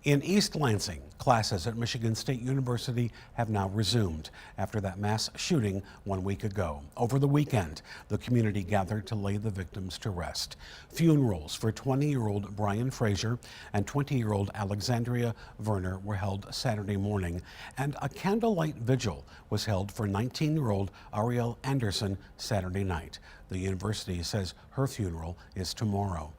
In East Lansing, classes at Michigan State University have now resumed after that mass shooting 1 week ago. Over the weekend, the community gathered to lay the victims to rest. Funerals for 20-year-old Brian Frazier and 20-year-old Alexandria Verner were held Saturday morning, and a candlelight vigil was held for 19-year-old Ariel Anderson Saturday night. The university says her funeral is tomorrow.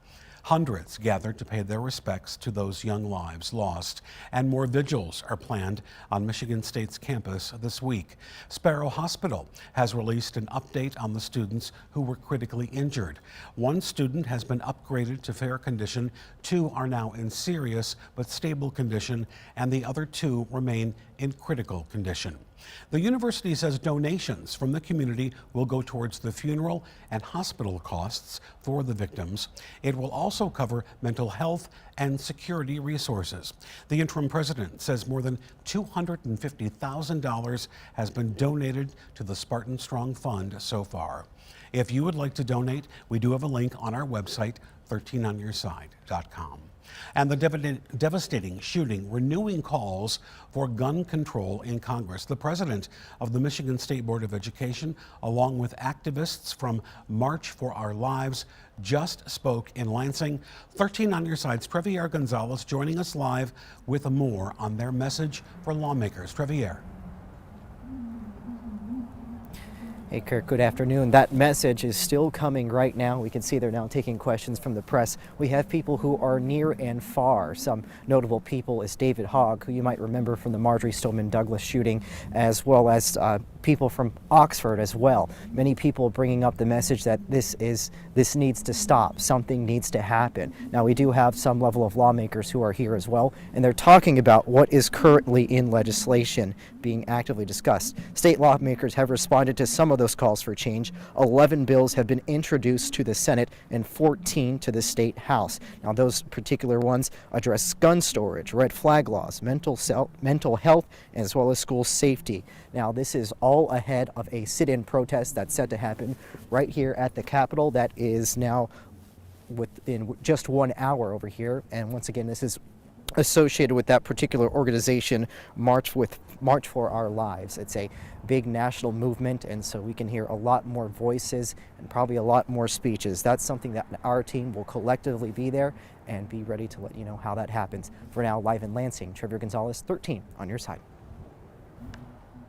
Hundreds gathered to pay their respects to those young lives lost, and more vigils are planned on Michigan State's campus this week. Sparrow Hospital has released an update on the students who were critically injured. One student has been upgraded to fair condition, 2 are now in serious but stable condition, and the other 2 remain in critical condition. The university says donations from the community will go towards the funeral and hospital costs for the victims. It will also cover mental health and security resources. The interim president says more than $250,000 has been donated to the Spartan Strong Fund so far. If you would like to donate, we do have a link on our website, 13onyourside.com. And the devastating shooting renewing calls for gun control in Congress. The president of the Michigan State Board of Education, along with activists from March for Our Lives, just spoke in Lansing. 13 on Your Side's Trevier Gonzalez joining us live with more on their message for lawmakers. Trevier. Hey Kirk, good afternoon. That message is still coming right now. We can see they're now taking questions from the press. We have people who are near and far. Some notable people is David Hogg, who you might remember from the Marjorie Stoneman Douglas shooting, as well as people from Oxford as well. Many people bringing up the message that this needs to stop. Something needs to happen. Now we do have some level of lawmakers who are here as well, and they're talking about what is currently in legislation being actively discussed. State lawmakers have responded to some of those calls for change. 11 bills have been introduced to the Senate and 14 to the State House. Now those particular ones address gun storage, red flag laws, mental health, as well as school safety. Now this is all ahead of a sit-in protest that's set to happen right here at the Capitol that is now within just 1 hour over here. And once again, this is associated with that particular organization, March for Our Lives. It's a big national movement, and so we can hear a lot more voices and probably a lot more speeches. That's something that our team will collectively be there and be ready to let you know how that happens. For now, live in Lansing, Trevier Gonzalez, 13 on Your Side.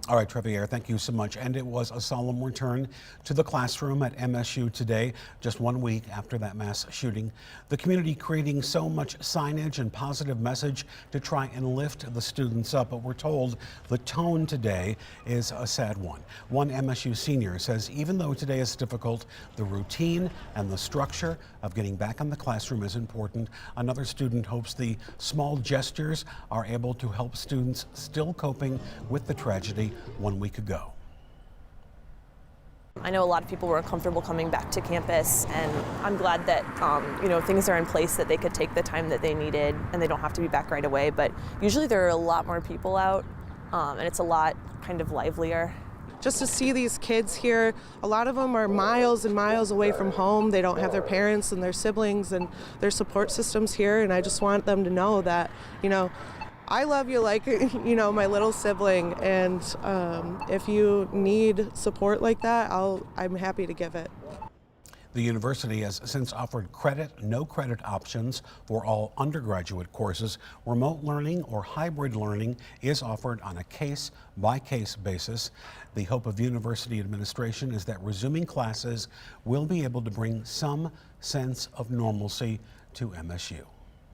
All right, Trevier, thank you so much. And it was a solemn return to the classroom at MSU today, just 1 week after that mass shooting. The community creating so much signage and positive message to try and lift the students up, but we're told the tone today is a sad one. One MSU senior says even though today is difficult, the routine and the structure of getting back in the classroom is important. Another student hopes the small gestures are able to help students still coping with the tragedy 1 week ago. I know a lot of people were uncomfortable coming back to campus, and I'm glad that things are in place that they could take the time that they needed and they don't have to be back right away. But usually there are a lot more people out, and it's a lot kind of livelier. Just to see these kids here, a lot of them are miles and miles away from home. They don't have their parents and their siblings and their support systems here, and I just want them to know that, I love you like, my little sibling, and if you need support like that, I'm happy to give it. The university has since offered no credit options for all undergraduate courses. Remote learning or hybrid learning is offered on a case-by-case basis. The hope of university administration is that resuming classes will be able to bring some sense of normalcy to MSU.